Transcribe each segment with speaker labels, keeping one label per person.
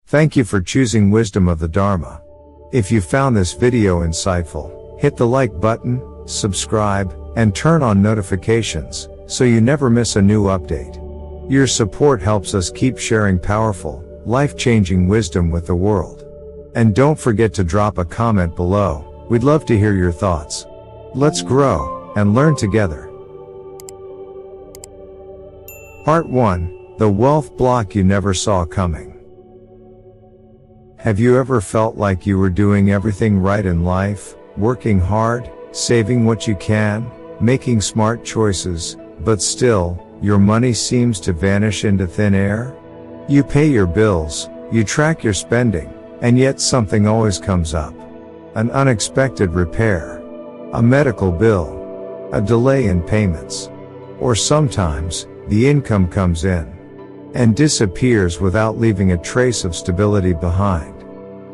Speaker 1: Thank you for choosing Wisdom of the Dharma. If you found this video insightful, hit the like button, subscribe, and turn on notifications so you never miss a new update. Your support helps us keep sharing powerful, life-changing wisdom with the world. And don't forget to drop a comment below. We'd love to hear your thoughts. Let's grow and learn together. Part 1: The Wealth Block You Never Saw Coming. Have you ever felt like you were doing everything right in life, working hard, saving what you can, making smart choices, but still, your money seems to vanish into thin air? You pay your bills, you track your spending, and yet something always comes up. An unexpected repair, a medical bill, a delay in payments, or sometimes, the income comes in and disappears without leaving a trace of stability behind.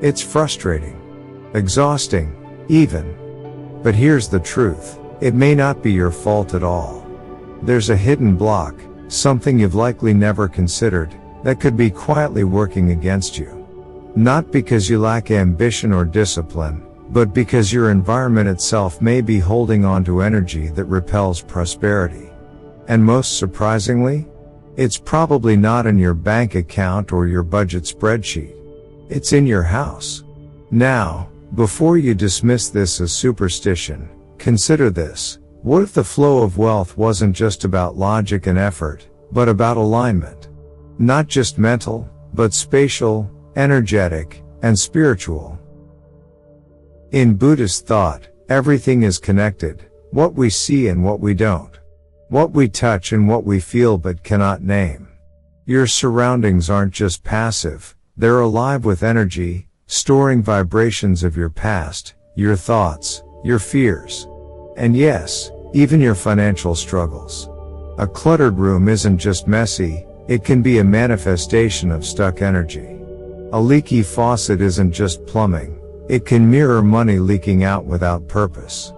Speaker 1: It's frustrating, exhausting, even. But here's the truth, it may not be your fault at all. There's a hidden block, something you've likely never considered, that could be quietly working against you. Not because you lack ambition or discipline, but because your environment itself may be holding on to energy that repels prosperity. And most surprisingly, it's probably not in your bank account or your budget spreadsheet. It's in your house. Now, before you dismiss this as superstition, consider this. What if the flow of wealth wasn't just about logic and effort, but about alignment? Not just mental, but spatial, energetic, and spiritual. In Buddhist thought, everything is connected, what we see and what we don't. What we touch and what we feel but cannot name. Your surroundings aren't just passive, they're alive with energy, storing vibrations of your past, your thoughts, your fears. And yes, even your financial struggles. A cluttered room isn't just messy, it can be a manifestation of stuck energy. A leaky faucet isn't just plumbing, it can mirror money leaking out without purpose.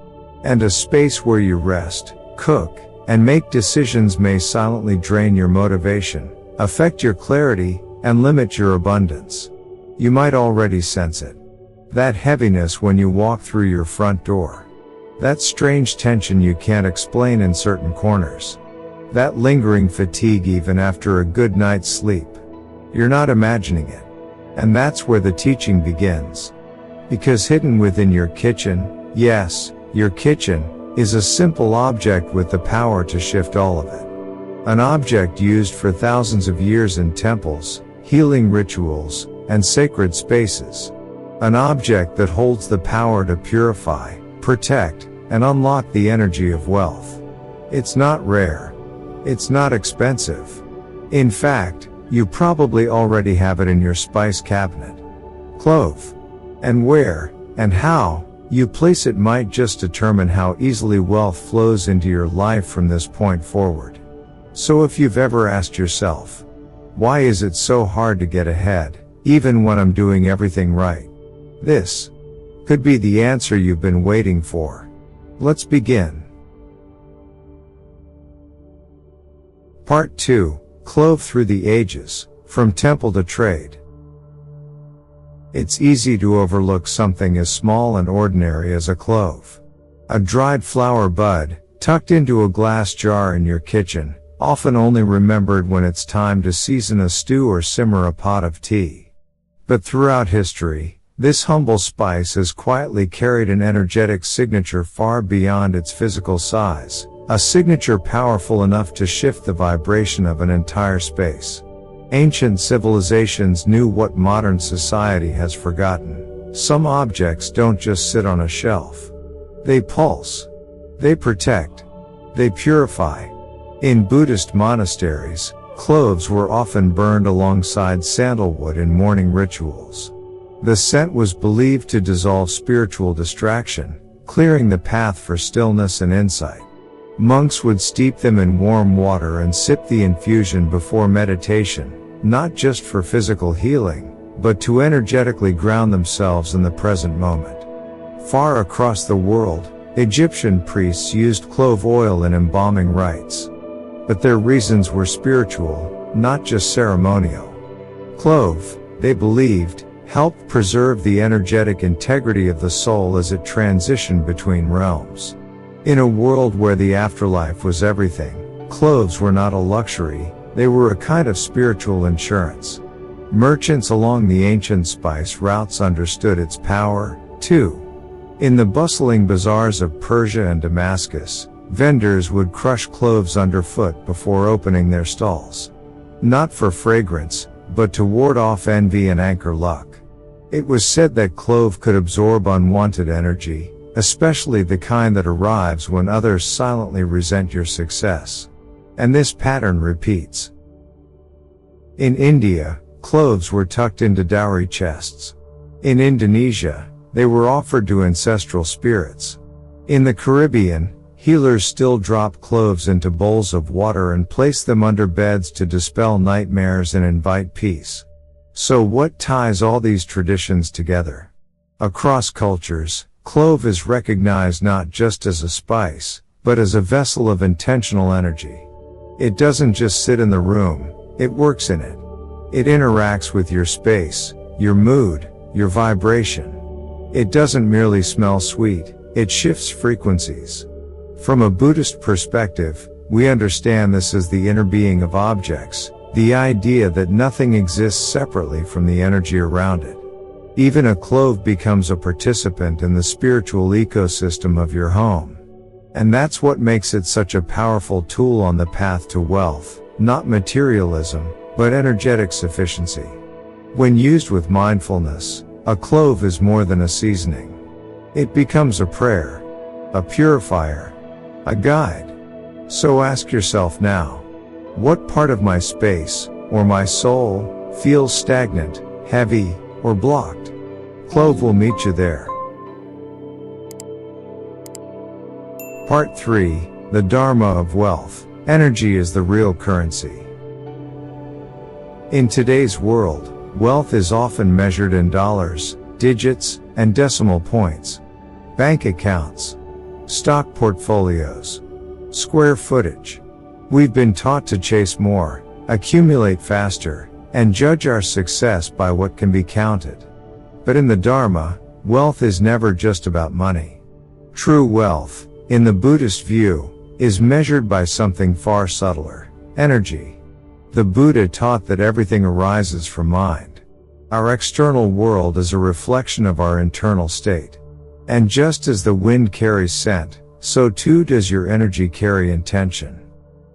Speaker 1: And a space where you rest, cook, and make decisions may silently drain your motivation, affect your clarity, and limit your abundance. You might already sense it. That heaviness when you walk through your front door. That strange tension you can't explain in certain corners. That lingering fatigue even after a good night's sleep. You're not imagining it. And that's where the teaching begins. Because hidden within your kitchen, yes, your kitchen, is a simple object with the power to shift all of it. An object used for thousands of years in temples, healing rituals, and sacred spaces. An object that holds the power to purify, protect, and unlock the energy of wealth. It's not rare. It's not expensive. In fact, you probably already have it in your spice cabinet. Clove. And where, and how, you place it might just determine how easily wealth flows into your life from this point forward. So if you've ever asked yourself, why is it so hard to get ahead, even when I'm doing everything right? This could be the answer you've been waiting for. Let's begin. Part 2: Clove Through the Ages, From Temple to Trade. It's easy to overlook something as small and ordinary as a clove. A dried flower bud, tucked into a glass jar in your kitchen, often only remembered when it's time to season a stew or simmer a pot of tea. But throughout history, this humble spice has quietly carried an energetic signature far beyond its physical size, a signature powerful enough to shift the vibration of an entire space. Ancient civilizations knew what modern society has forgotten. Some objects don't just sit on a shelf. They pulse. They protect. They purify. In Buddhist monasteries, cloves were often burned alongside sandalwood in morning rituals. The scent was believed to dissolve spiritual distraction, clearing the path for stillness and insight. Monks would steep them in warm water and sip the infusion before meditation, not just for physical healing, but to energetically ground themselves in the present moment. Far across the world, Egyptian priests used clove oil in embalming rites. But their reasons were spiritual, not just ceremonial. Clove, They believed, helped preserve the energetic integrity of the soul as it transitioned between realms. In a world where the afterlife was everything, cloves were not a luxury, they were a kind of spiritual insurance. Merchants along the ancient spice routes understood its power, too. In the bustling bazaars of Persia and Damascus, vendors would crush cloves underfoot before opening their stalls. Not for fragrance, but to ward off envy and anchor luck. It was said that clove could absorb unwanted energy, especially the kind that arrives when others silently resent your success. And this pattern repeats. In India, cloves were tucked into dowry chests. In Indonesia, they were offered to ancestral spirits. In the Caribbean, healers still drop cloves into bowls of water and place them under beds to dispel nightmares and invite peace. So what ties all these traditions together? Across cultures, clove is recognized not just as a spice, but as a vessel of intentional energy. It doesn't just sit in the room, it works in it. It interacts with your space, your mood, your vibration. It doesn't merely smell sweet, it shifts frequencies. From a Buddhist perspective, we understand this as the inner being of objects, the idea that nothing exists separately from the energy around it. Even a clove becomes a participant in the spiritual ecosystem of your home. And that's what makes it such a powerful tool on the path to wealth, not materialism, but energetic sufficiency. When used with mindfulness, a clove is more than a seasoning. It becomes a prayer, a purifier, a guide. So ask yourself now, what part of my space, or my soul, feels stagnant, heavy, or blocked? Clove will meet you there. Part 3, the Dharma of Wealth. Energy is the real currency. In today's world, wealth is often measured in dollars, digits, and decimal points. Bank accounts, stock portfolios, square footage. We've been taught to chase more, accumulate faster, and judge our success by what can be counted. But in the Dharma, wealth is never just about money. True wealth, in the Buddhist view, is measured by something far subtler, energy. The Buddha taught that everything arises from mind. Our external world is a reflection of our internal state. And just as the wind carries scent, so too does your energy carry intention.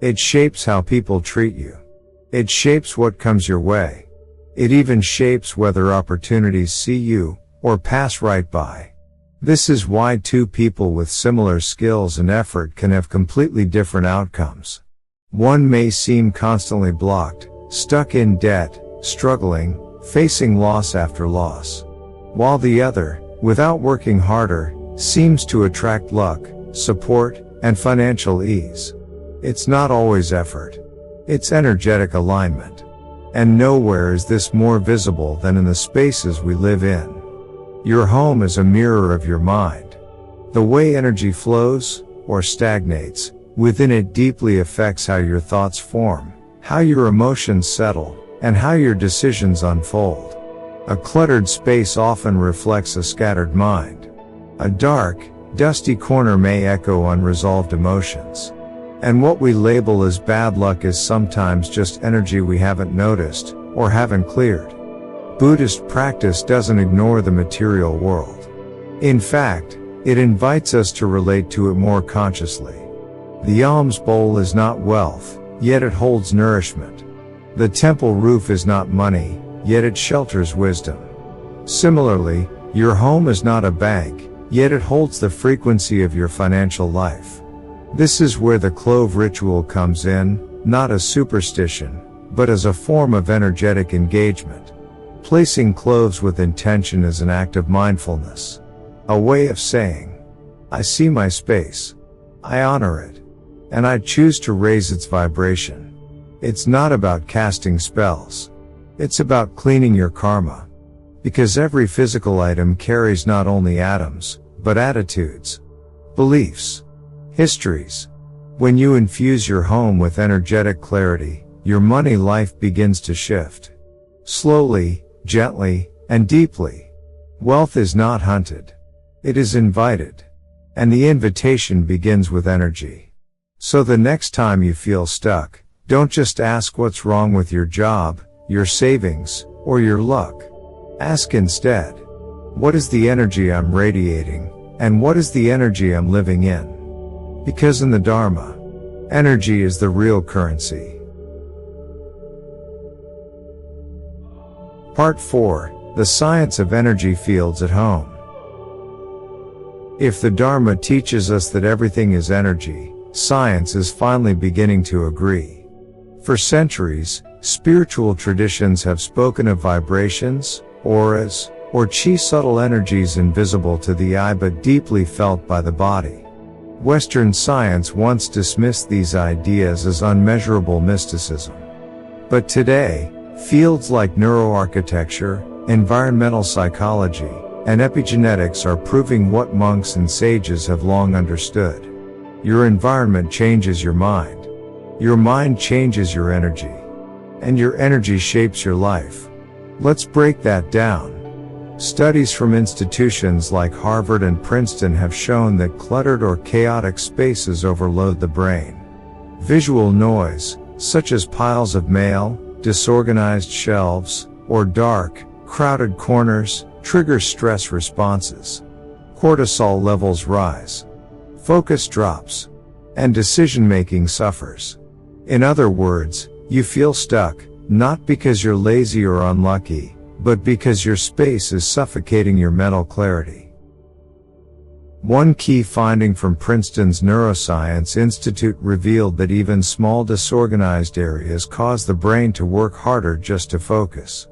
Speaker 1: It shapes how people treat you. It shapes what comes your way. It even shapes whether opportunities see you, or pass right by. This is why two people with similar skills and effort can have completely different outcomes. One may seem constantly blocked, stuck in debt, struggling, facing loss after loss. While the other, without working harder, seems to attract luck, support, and financial ease. It's not always effort. It's energetic alignment. And nowhere is this more visible than in the spaces we live in. Your home is a mirror of your mind. The way energy flows, or stagnates, within it deeply affects how your thoughts form, how your emotions settle, and how your decisions unfold. A cluttered space often reflects a scattered mind. A dark, dusty corner may echo unresolved emotions. And what we label as bad luck is sometimes just energy we haven't noticed, or haven't cleared. Buddhist practice doesn't ignore the material world. In fact, it invites us to relate to it more consciously. The alms bowl is not wealth, yet it holds nourishment. The temple roof is not money, yet it shelters wisdom. Similarly, your home is not a bank, yet it holds the frequency of your financial life. This is where the clove ritual comes in, not as superstition, but as a form of energetic engagement. Placing cloves with intention is an act of mindfulness. A way of saying, I see my space. I honor it. And I choose to raise its vibration. It's not about casting spells. It's about cleaning your karma. Because every physical item carries not only atoms, but attitudes, beliefs, histories. When you infuse your home with energetic clarity, your money life begins to shift. Slowly, gently, and deeply. Wealth is not hunted. It is invited. And the invitation begins with energy. So the next time you feel stuck, don't just ask what's wrong with your job, your savings, or your luck. Ask instead, what is the energy I'm radiating, and what is the energy I'm living in? Because in the Dharma, energy is the real currency. Part 4. The Science of Energy Fields at Home. If the Dharma teaches us that everything is energy, science is finally beginning to agree. For centuries, spiritual traditions have spoken of vibrations, auras, or chi, subtle energies invisible to the eye but deeply felt by the body. Western science once dismissed these ideas as unmeasurable mysticism. But today, fields like neuroarchitecture, environmental psychology, and epigenetics are proving what monks and sages have long understood. Your environment changes your mind. Your mind changes your energy. And your energy shapes your life. Let's break that down. Studies from institutions like Harvard and Princeton have shown that cluttered or chaotic spaces overload the brain. Visual noise, such as piles of mail, disorganized shelves, or dark, crowded corners, triggers stress responses. Cortisol levels rise. Focus drops. And decision-making suffers. In other words, you feel stuck, not because you're lazy or unlucky, but because your space is suffocating your mental clarity. One key finding from Princeton's Neuroscience Institute revealed that even small disorganized areas cause the brain to work harder just to focus.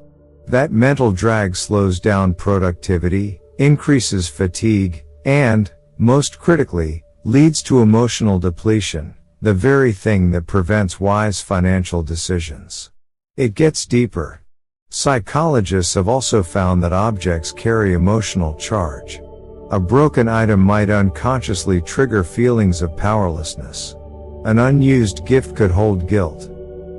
Speaker 1: That mental drag slows down productivity, increases fatigue, and, most critically, leads to emotional depletion, the very thing that prevents wise financial decisions. It gets deeper. Psychologists have also found that objects carry emotional charge. A broken item might unconsciously trigger feelings of powerlessness. An unused gift could hold guilt.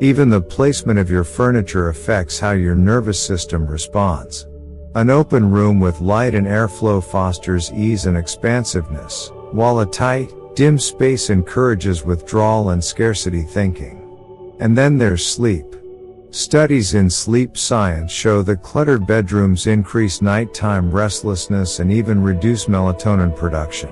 Speaker 1: Even the placement of your furniture affects how your nervous system responds. An open room with light and airflow fosters ease and expansiveness, while a tight, dim space encourages withdrawal and scarcity thinking. And then there's sleep. Studies in sleep science show that cluttered bedrooms increase nighttime restlessness and even reduce melatonin production.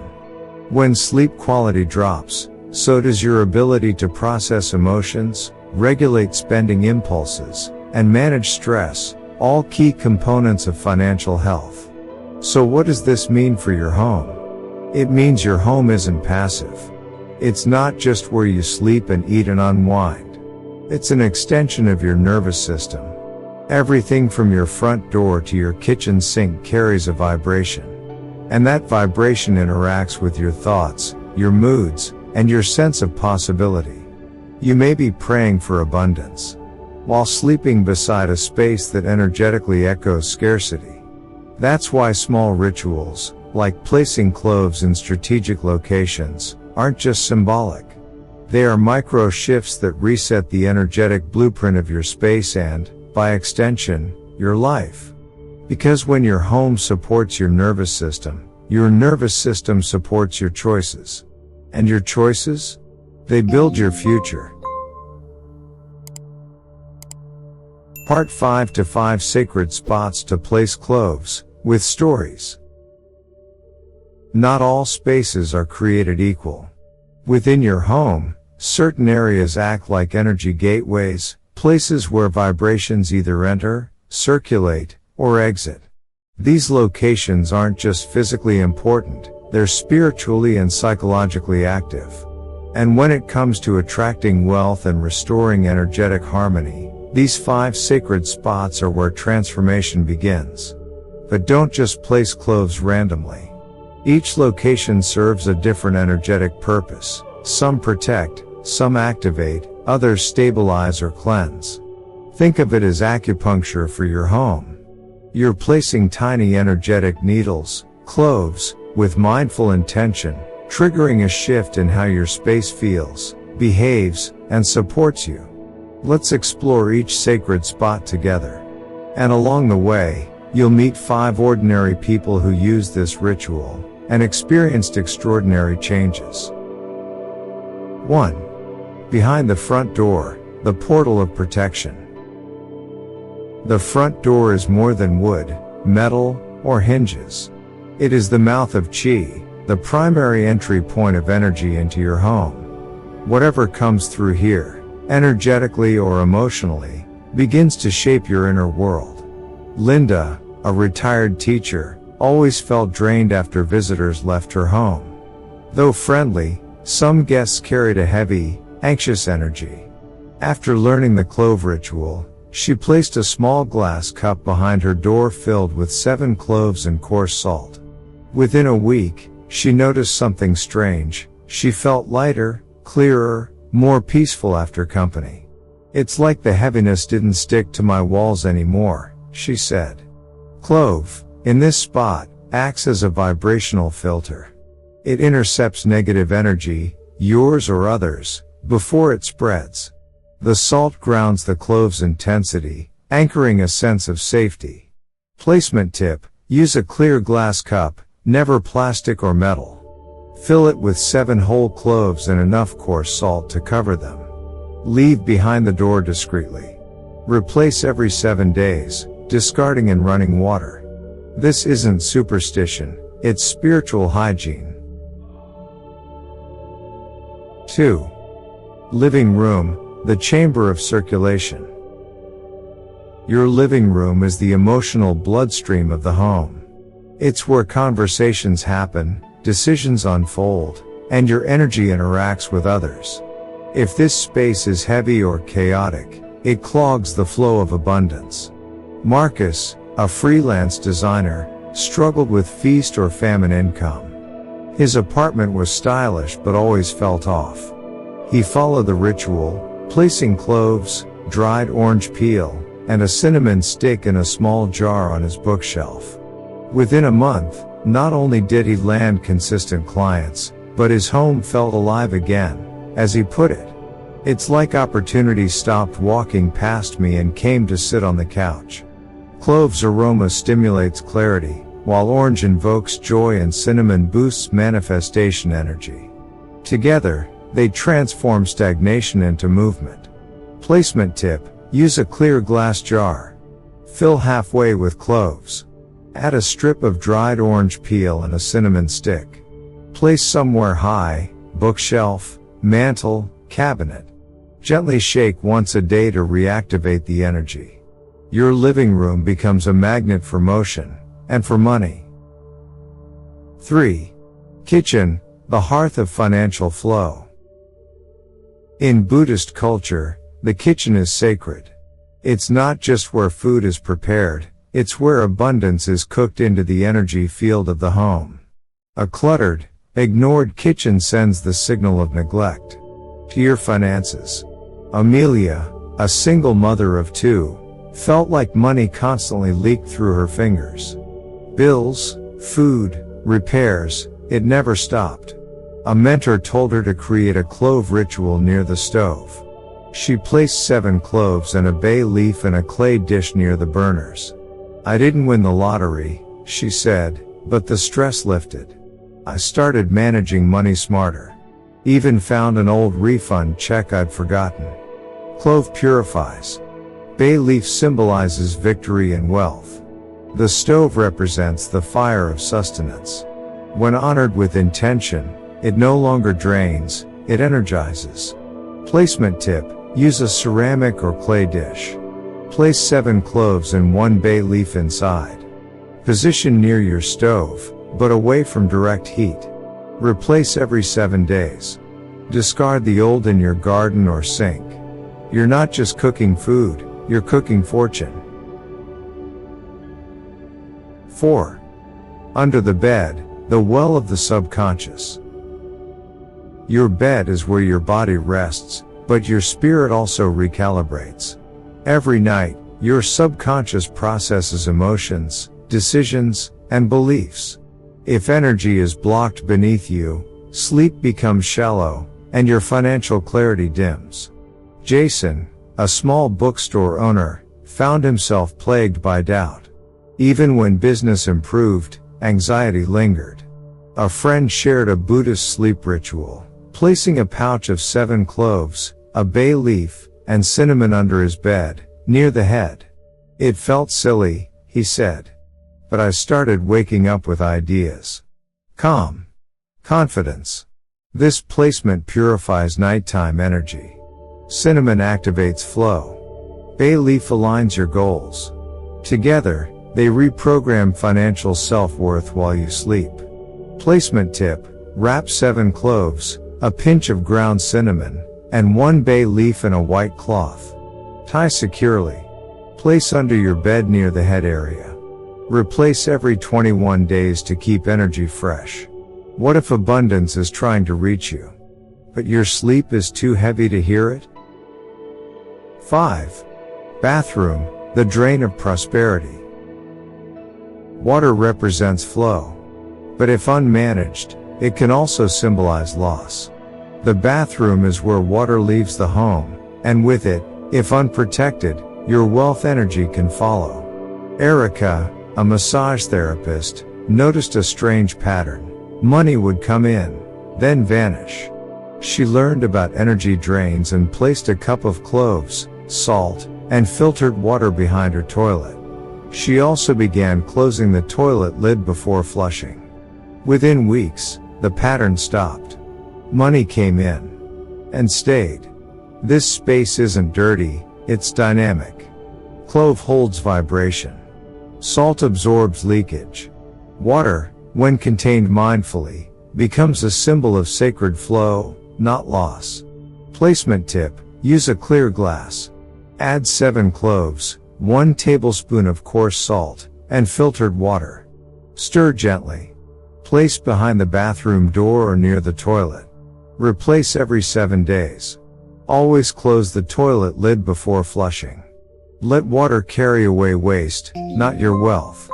Speaker 1: When sleep quality drops, so does your ability to process emotions, regulate spending impulses, and manage stress, all key components of financial health. So what does this mean for your home? It means your home isn't passive. It's not just where you sleep and eat and unwind. It's an extension of your nervous system. Everything from your front door to your kitchen sink carries a vibration. And that vibration interacts with your thoughts, your moods, and your sense of possibility. You may be praying for abundance, while sleeping beside a space that energetically echoes scarcity. That's why small rituals, like placing cloves in strategic locations, aren't just symbolic. They are micro shifts that reset the energetic blueprint of your space and, by extension, your life. Because when your home supports your nervous system supports your choices. And your choices? They build your future. Part 5 to 5 Sacred Spots to Place Cloves, with Stories. Not all spaces are created equal. Within your home, certain areas act like energy gateways, places where vibrations either enter, circulate, or exit. These locations aren't just physically important, they're spiritually and psychologically active. And when it comes to attracting wealth and restoring energetic harmony, these 5 sacred spots are where transformation begins. But don't just place cloves randomly. Each location serves a different energetic purpose. Some protect, some activate, others stabilize or cleanse. Think of it as acupuncture for your home. You're placing tiny energetic needles, cloves, with mindful intention, triggering a shift in how your space feels, behaves, and supports you. Let's explore each sacred spot together. And along the way, you'll meet 5 ordinary people who used this ritual and experienced extraordinary changes. 1. Behind the front door, the portal of protection. The front door is more than wood, metal, or hinges. It is the mouth of Qi, the primary entry point of energy into your home. Whatever comes through here, energetically or emotionally, begins to shape your inner world. Linda, a retired teacher, always felt drained after visitors left her home. Though friendly, some guests carried a heavy, anxious energy. After learning the Clove ritual, she placed a small glass cup behind her door filled with 7 cloves and coarse salt. Within a week, she noticed something strange. She felt lighter, clearer, more peaceful after company. "It's like the heaviness didn't stick to my walls anymore," she said. Clove, in this spot, acts as a vibrational filter. It intercepts negative energy, yours or others, before it spreads. The salt grounds the clove's intensity, anchoring a sense of safety. Placement tip: use a clear glass cup, never plastic or metal. Fill it with 7 whole cloves and enough coarse salt to cover them. Leave behind the door discreetly. Replace every 7 days, discarding in running water. This isn't superstition, it's spiritual hygiene. 2. Living room, the chamber of circulation. Your living room is the emotional bloodstream of the home. It's where conversations happen, decisions unfold, and your energy interacts with others. If this space is heavy or chaotic, it clogs the flow of abundance. Marcus, a freelance designer, struggled with feast or famine income. His apartment was stylish but always felt off. He followed the ritual, placing cloves, dried orange peel, and a cinnamon stick in a small jar on his bookshelf. Within a month, not only did he land consistent clients, but his home felt alive again, as he put it. "It's like opportunity stopped walking past me and came to sit on the couch." Clove's aroma stimulates clarity, while orange invokes joy and cinnamon boosts manifestation energy. Together, they transform stagnation into movement. Placement tip: use a clear glass jar. Fill halfway with cloves. Add a strip of dried orange peel and a cinnamon stick. Place somewhere high, bookshelf, mantle, cabinet. Gently shake once a day to reactivate the energy. Your living room becomes a magnet for motion, and for money. 3. Kitchen, the hearth of financial flow. In Buddhist culture, the kitchen is sacred. It's not just where food is prepared, it's where abundance is cooked into the energy field of the home. A cluttered, ignored kitchen sends the signal of neglect to your finances. Amelia, a single mother of 2, felt like money constantly leaked through her fingers. Bills, food, repairs, it never stopped. A mentor told her to create a clove ritual near the stove. She placed 7 cloves and a bay leaf in a clay dish near the burners. "I didn't win the lottery," she said, "but the stress lifted. I started managing money smarter. Even found an old refund check I'd forgotten." Clove purifies. Bay leaf symbolizes victory and wealth. The stove represents the fire of sustenance. When honored with intention, it no longer drains, it energizes. Placement tip: use a ceramic or clay dish. Place 7 cloves and 1 bay leaf inside. Position near your stove, but away from direct heat. Replace every 7 days. Discard the old in your garden or sink. You're not just cooking food, you're cooking fortune. 4. Under the bed, the well of the subconscious. Your bed is where your body rests, but your spirit also recalibrates. Every night, your subconscious processes emotions, decisions, and beliefs. If energy is blocked beneath you, sleep becomes shallow, and your financial clarity dims. Jason, a small bookstore owner, found himself plagued by doubt. Even when business improved, anxiety lingered. A friend shared a Buddhist sleep ritual, placing a pouch of 7 cloves, a bay leaf, and cinnamon under his bed, near the head. It felt silly, he said. But I started waking up with ideas. Calm. Confidence. This placement purifies nighttime energy. Cinnamon activates flow. Bay leaf aligns your goals. Together, they reprogram financial self-worth while you sleep. Placement tip: wrap 7 cloves, a pinch of ground cinnamon, and 1 bay leaf in a white cloth. Tie securely. Place under your bed near the head area. Replace every 21 days to keep energy fresh. What if abundance is trying to reach you, but your sleep is too heavy to hear it? 5. Bathroom, the drain of prosperity. Water represents flow. But if unmanaged, it can also symbolize loss. The bathroom is where water leaves the home, and with it, if unprotected, your wealth energy can follow. Erica, a massage therapist, noticed a strange pattern. Money would come in, then vanish. She learned about energy drains and placed a cup of cloves, salt, and filtered water behind her toilet. She also began closing the toilet lid before flushing. Within weeks, the pattern stopped. Money came in. And stayed. This space isn't dirty, it's dynamic. Clove holds vibration. Salt absorbs leakage. Water, when contained mindfully, becomes a symbol of sacred flow, not loss. Placement tip: use a clear glass. Add 7 cloves, 1 tablespoon of coarse salt, and filtered water. Stir gently. Place behind the bathroom door or near the toilet. Replace every 7 days. Always close the toilet lid before flushing. Let water carry away waste, not your wealth.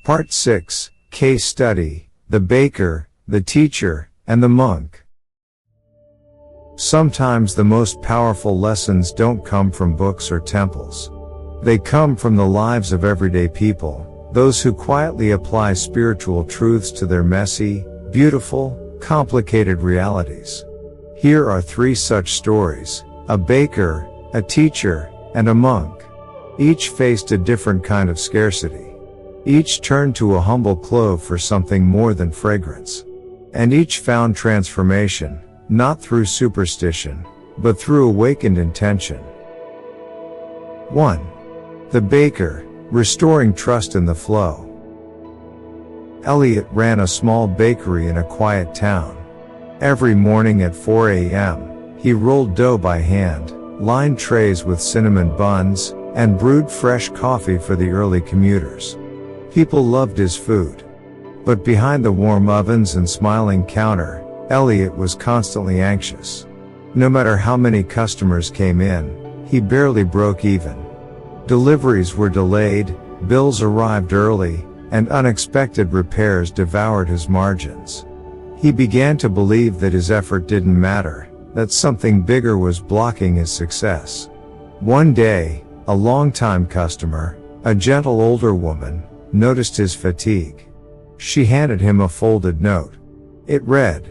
Speaker 1: Part 6, Case Study: The Baker, the Teacher, and the Monk. Sometimes the most powerful lessons don't come from books or temples. They come from the lives of everyday people, those who quietly apply spiritual truths to their messy, beautiful, complicated realities. Here are 3 such stories: a baker, a teacher, and a monk. Each faced a different kind of scarcity. Each turned to a humble clove for something more than fragrance. And each found transformation, not through superstition, but through awakened intention. 1. The baker, restoring trust in the flow. Elliot ran a small bakery in a quiet town. Every morning at 4 a.m., he rolled dough by hand, lined trays with cinnamon buns, and brewed fresh coffee for the early commuters. People loved his food. But behind the warm ovens and smiling counter, Elliot was constantly anxious. No matter how many customers came in, he barely broke even. Deliveries were delayed, bills arrived early, and unexpected repairs devoured his margins. He began to believe that his effort didn't matter, that something bigger was blocking his success. One day, a longtime customer, a gentle older woman, noticed his fatigue. She handed him a folded note. It read,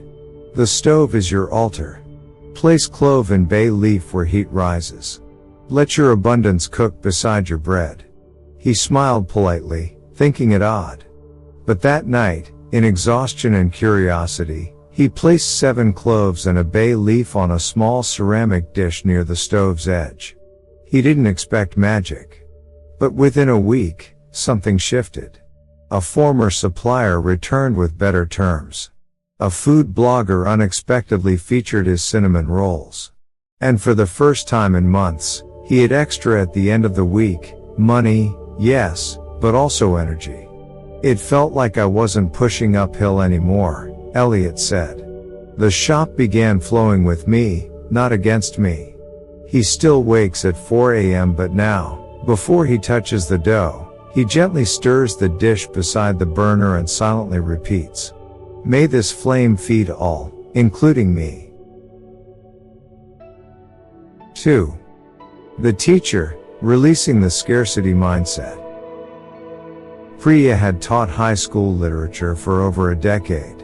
Speaker 1: "The stove is your altar. Place clove and bay leaf where heat rises. Let your abundance cook beside your bread." He smiled politely, thinking it odd. But that night, in exhaustion and curiosity, he placed 7 cloves and a bay leaf on a small ceramic dish near the stove's edge. He didn't expect magic. But within a week, something shifted. A former supplier returned with better terms. A food blogger unexpectedly featured his cinnamon rolls. And for the first time in months, he had extra at the end of the week: money, yes, but also energy. "It felt like I wasn't pushing uphill anymore," Elliot said. "The shop began flowing with me, not against me." He still wakes at 4 a.m. but now, before he touches the dough, he gently stirs the dish beside the burner and silently repeats, "May this flame feed all, including me." 2. The teacher, releasing the scarcity mindset. Priya had taught high school literature for over a decade.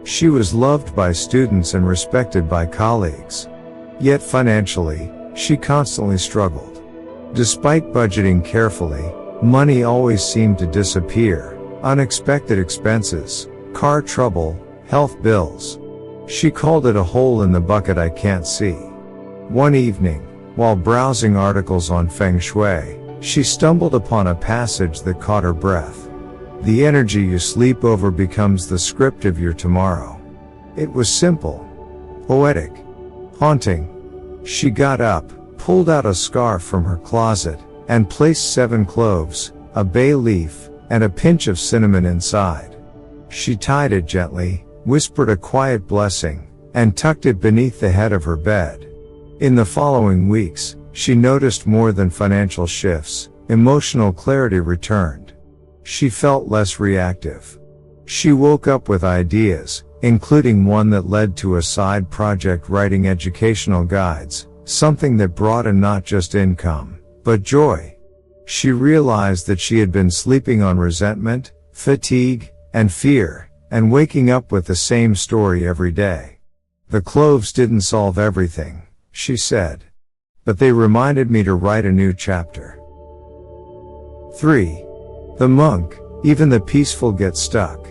Speaker 1: She was loved by students and respected by colleagues. Yet financially, she constantly struggled. Despite budgeting carefully, money always seemed to disappear. Unexpected expenses, car trouble, health bills. She called it a hole in the bucket I can't see. One evening, while browsing articles on Feng Shui, she stumbled upon a passage that caught her breath. The energy you sleep over becomes the script of your tomorrow. It was simple, poetic, haunting. She got up, pulled out a scarf from her closet, and placed 7 cloves, a bay leaf, and a pinch of cinnamon inside. She tied it gently, whispered a quiet blessing, and tucked it beneath the head of her bed. In the following weeks, she noticed more than financial shifts. Emotional clarity returned. She felt less reactive. She woke up with ideas, including one that led to a side project writing educational guides, something that brought in not just income, but joy. She realized that she had been sleeping on resentment, fatigue, and fear, and waking up with the same story every day. The cloves didn't solve everything, she said. But they reminded me to write a new chapter. 3. The monk, even the peaceful get stuck.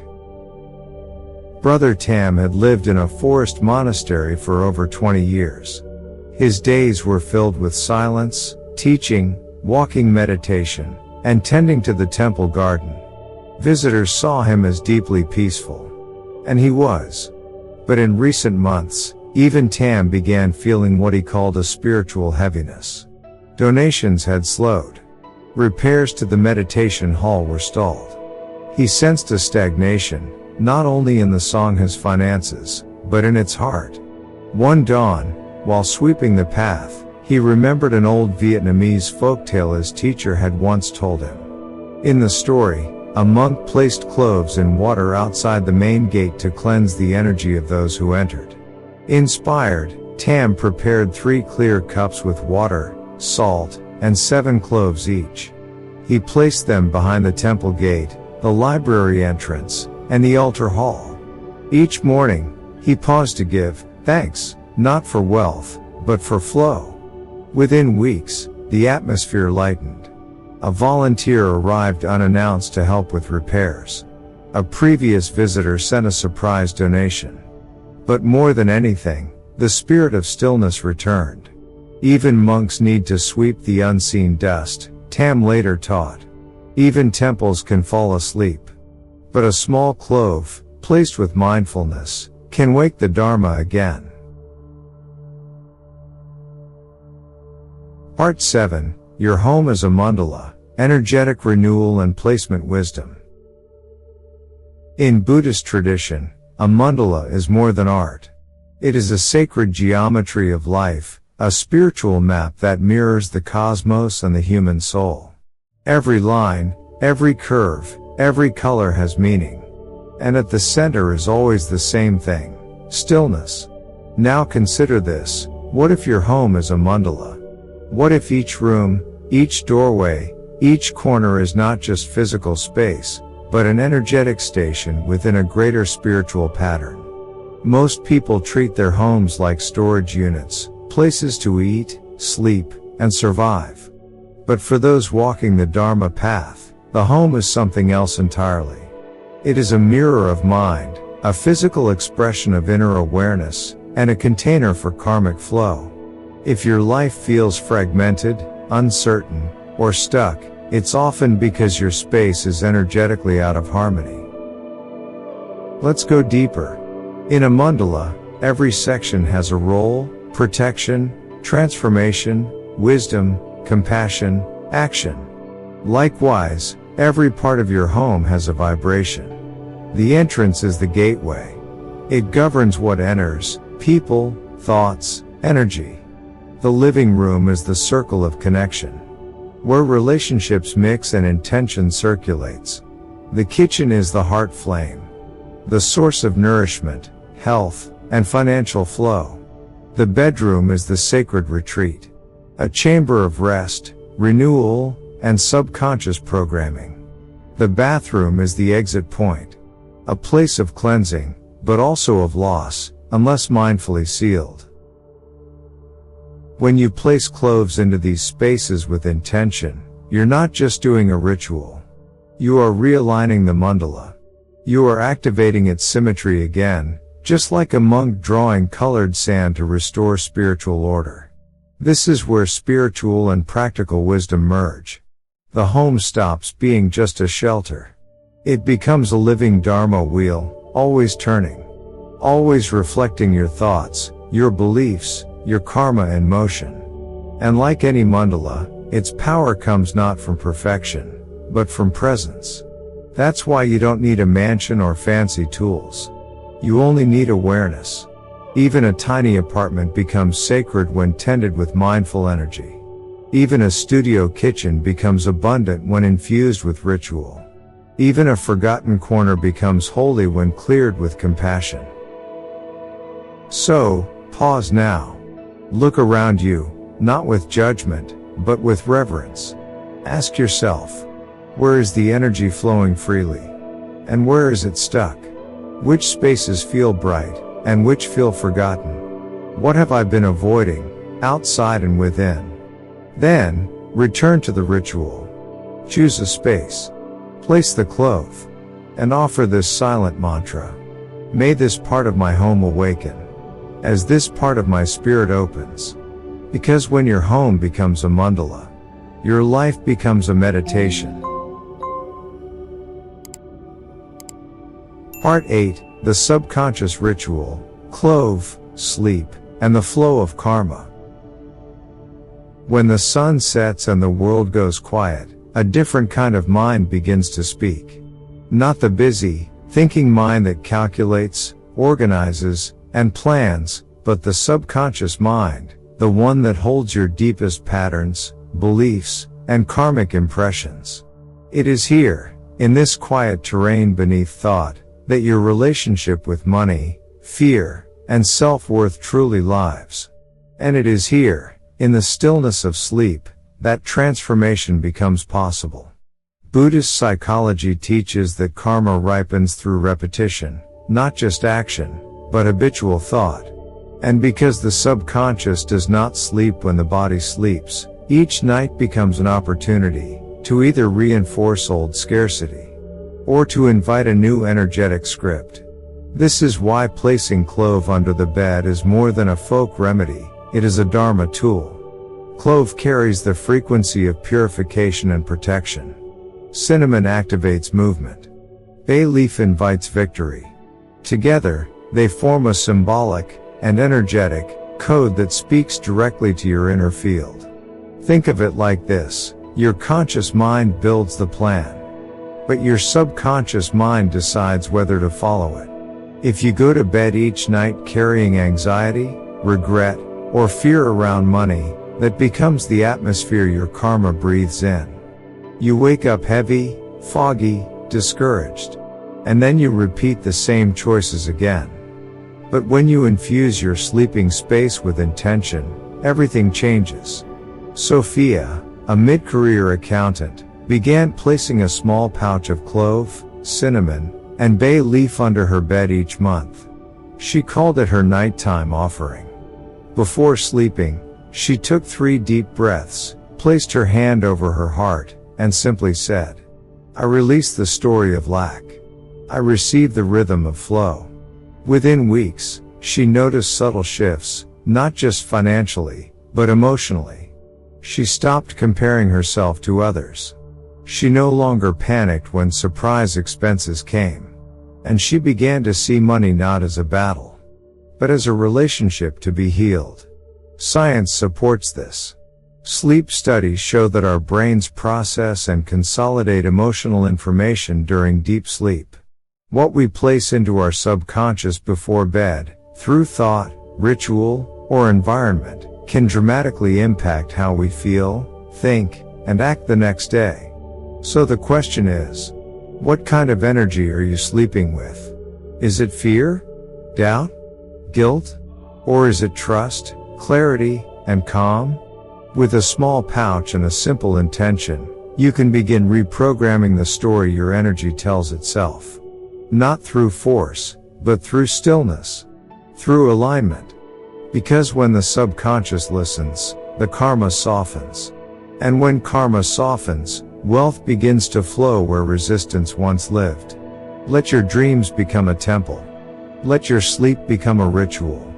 Speaker 1: Brother Tam had lived in a forest monastery for over 20 years. His days were filled with silence, teaching, walking meditation, and tending to the temple garden. Visitors saw him as deeply peaceful. And he was. But in recent months, even Tam began feeling what he called a spiritual heaviness. Donations had slowed. Repairs to the meditation hall were stalled. He sensed a stagnation, not only in the Sangha's finances, but in its heart. One dawn, while sweeping the path, he remembered an old Vietnamese folktale his teacher had once told him. In the story, a monk placed cloves in water outside the main gate to cleanse the energy of those who entered. Inspired, Tam prepared 3 clear cups with water, salt, and 7 cloves each. He placed them behind the temple gate, the library entrance, and the altar hall. Each morning, he paused to give thanks, not for wealth, but for flow. Within weeks, the atmosphere lightened. A volunteer arrived unannounced to help with repairs. A previous visitor sent a surprise donation. But more than anything, the spirit of stillness returned. Even monks need to sweep the unseen dust, Tam later taught. Even temples can fall asleep. But a small clove, placed with mindfulness, can wake the Dharma again. Part 7, Your Home as a Mandala, Energetic Renewal and Placement Wisdom. In Buddhist tradition, a mandala is more than art. It is a sacred geometry of life, a spiritual map that mirrors the cosmos and the human soul. Every line, every curve, every color has meaning. And at the center is always the same thing: stillness. Now consider this: what if your home is a mandala? What if each room, each doorway, each corner is not just physical space, but an energetic station within a greater spiritual pattern? Most people treat their homes like storage units, places to eat, sleep, and survive. But for those walking the Dharma path, the home is something else entirely. It is a mirror of mind, a physical expression of inner awareness, and a container for karmic flow. If your life feels fragmented, uncertain, or stuck, it's often because your space is energetically out of harmony. Let's go deeper. In a mandala, every section has a role: protection, transformation, wisdom, compassion, action. Likewise, every part of your home has a vibration. The entrance is the gateway. It governs what enters: people, thoughts, energy. The living room is the circle of connection, where relationships mix and intention circulates. The kitchen is the heart flame, the source of nourishment, health, and financial flow. The bedroom is the sacred retreat, A chamber of rest, renewal, and subconscious programming. The bathroom is the exit point. A place of cleansing, but also of loss, unless mindfully sealed. When you place cloves into these spaces with intention, you're not just doing a ritual. You are realigning the mandala. You are activating its symmetry again, just like a monk drawing colored sand to restore spiritual order. This is where spiritual and practical wisdom merge. The home stops being just a shelter. It becomes a living Dharma wheel, always turning. Always reflecting your thoughts, your beliefs, your karma in motion. And like any mandala, its power comes not from perfection, but from presence. That's why you don't need a mansion or fancy tools. You only need awareness. Even a tiny apartment becomes sacred when tended with mindful energy. Even a studio kitchen becomes abundant when infused with ritual. Even a forgotten corner becomes holy when cleared with compassion. So, pause now. Look around you, not with judgment, but with reverence. Ask yourself, where is the energy flowing freely? And where is it stuck? Which spaces feel bright, and which feel forgotten? What have I been avoiding, outside and within? Then, return to the ritual. Choose a space. Place the clove. And offer this silent mantra. May this part of my home awaken. As this part of my spirit opens. Because when your home becomes a mandala, your life becomes a meditation. Part 8, the subconscious ritual, clove, sleep, and the flow of karma. When the sun sets and the world goes quiet, a different kind of mind begins to speak. Not the busy, thinking mind that calculates, organizes, and plans, but the subconscious mind, the one that holds your deepest patterns, beliefs, and karmic impressions. It is here, in this quiet terrain beneath thought, that your relationship with money, fear, and self-worth truly lives. And it is here, in the stillness of sleep, that transformation becomes possible. Buddhist psychology teaches that karma ripens through repetition, not just action, but habitual thought. And because the subconscious does not sleep when the body sleeps, each night becomes an opportunity to either reinforce old scarcity or to invite a new energetic script. This is why placing clove under the bed is more than a folk remedy, it is a Dharma tool. Clove carries the frequency of purification and protection. Cinnamon activates movement. Bay leaf invites victory. Together, they form a symbolic and energetic code that speaks directly to your inner field. Think of it like this: your conscious mind builds the plan, but your subconscious mind decides whether to follow it. If you go to bed each night carrying anxiety, regret, or fear around money, that becomes the atmosphere your karma breathes in. You wake up heavy, foggy, discouraged. And then you repeat the same choices again. But when you infuse your sleeping space with intention, everything changes. Sophia, a mid-career accountant, began placing a small pouch of clove, cinnamon, and bay leaf under her bed each month. She called it her nighttime offering. Before sleeping, she took 3 deep breaths, placed her hand over her heart, and simply said, "I release the story of lack. I receive the rhythm of flow." Within weeks, she noticed subtle shifts, not just financially, but emotionally. She stopped comparing herself to others. She no longer panicked when surprise expenses came. And she began to see money not as a battle, but as a relationship to be healed. Science supports this. Sleep studies show that our brains process and consolidate emotional information during deep sleep. What we place into our subconscious before bed, through thought, ritual, or environment, can dramatically impact how we feel, think, and act the next day. So the question is, what kind of energy are you sleeping with? Is it fear, doubt, guilt, or is it trust, clarity, and calm? With a small pouch and a simple intention, you can begin reprogramming the story your energy tells itself. Not through force, but through stillness. Through alignment. Because when the subconscious listens, the karma softens. And when karma softens, wealth begins to flow where resistance once lived. Let your dreams become a temple. Let your sleep become a ritual.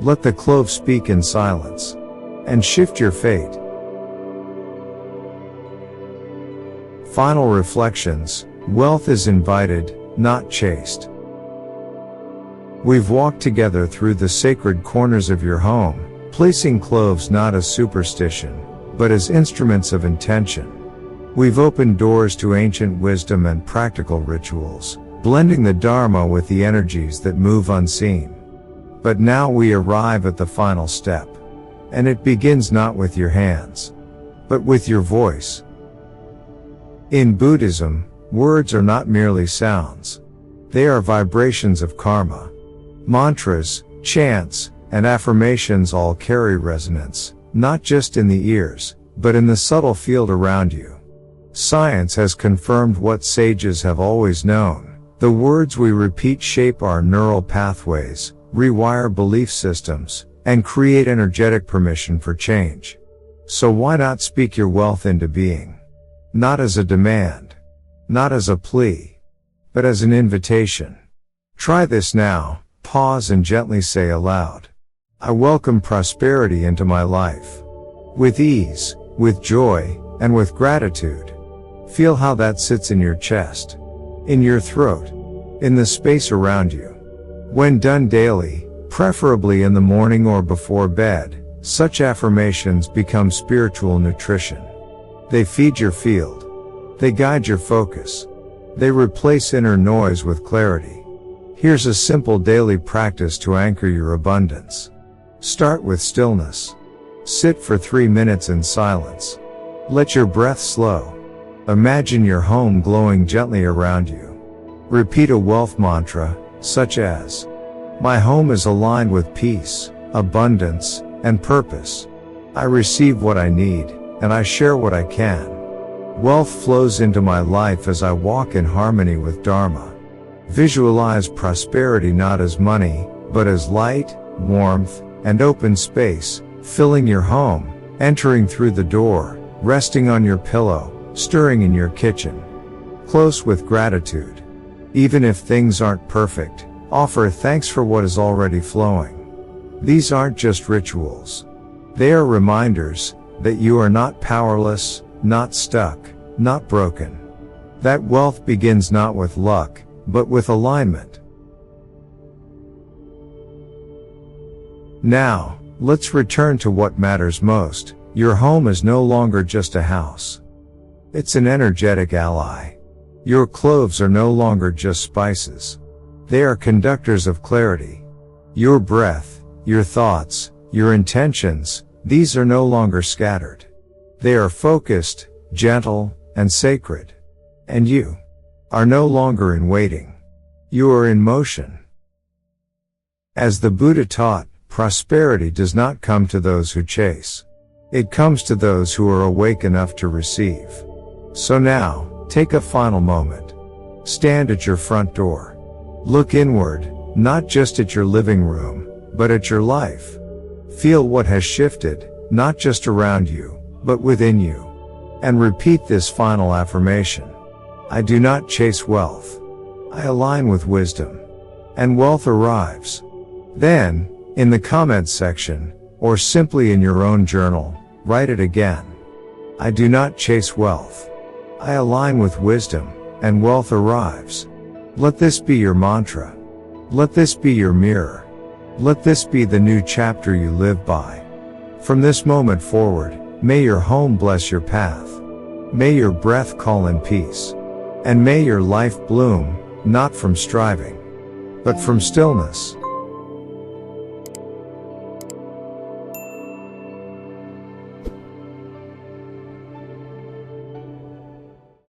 Speaker 1: Let the clove speak in silence. And shift your fate. Final reflections. Wealth is invited, not chased. We've walked together through the sacred corners of your home, placing cloves not as superstition, but as instruments of intention. We've opened doors to ancient wisdom and practical rituals, blending the Dharma with the energies that move unseen. But now we arrive at the final step. And it begins not with your hands, but with your voice. In Buddhism, words are not merely sounds. They are vibrations of karma. Mantras, chants, and affirmations all carry resonance, not just in the ears, but in the subtle field around you. Science has confirmed what sages have always known. The words we repeat shape our neural pathways, rewire belief systems, and create energetic permission for change. So why not speak your wealth into being? Not as a demand. Not as a plea. But as an invitation. Try this now. Pause and gently say aloud. I welcome prosperity into my life. With ease, with joy, and with gratitude. Feel how that sits in your chest. In your throat. In the space around you. When done daily, preferably in the morning or before bed, such affirmations become spiritual nutrition. They feed your field. They guide your focus. They replace inner noise with clarity. Here's a simple daily practice to anchor your abundance. Start with stillness. Sit for 3 minutes in silence. Let your breath slow. Imagine your home glowing gently around you. Repeat a wealth mantra, such as, my home is aligned with peace, abundance, and purpose. I receive what I need, and I share what I can. Wealth flows into my life as I walk in harmony with Dharma. Visualize prosperity not as money, but as light, warmth, and open space, filling your home, entering through the door, resting on your pillow, stirring in your kitchen. Close with gratitude. Even if things aren't perfect, offer thanks for what is already flowing. These aren't just rituals. They are reminders that you are not powerless, not stuck, not broken. That wealth begins not with luck, but with alignment. Now, let's return to what matters most. Your home is no longer just a house. It's an energetic ally. Your cloves are no longer just spices. They are conductors of clarity. Your breath, your thoughts, your intentions, these are no longer scattered. They are focused, gentle, and sacred. And you are no longer in waiting. You are in motion. As the Buddha taught, prosperity does not come to those who chase. It comes to those who are awake enough to receive. So now, take a final moment. Stand at your front door. Look inward, not just at your living room, but at your life. Feel what has shifted, not just around you, but within you. And repeat this final affirmation. I do not chase wealth. I align with wisdom. And wealth arrives. Then, in the comments section, or simply in your own journal, write it again. I do not chase wealth. I align with wisdom, and wealth arrives. Let this be your mantra. Let this be your mirror. Let this be the new chapter you live by. From this moment forward, may your home bless your path. May your breath call in peace. And may your life bloom, not from striving, but from stillness.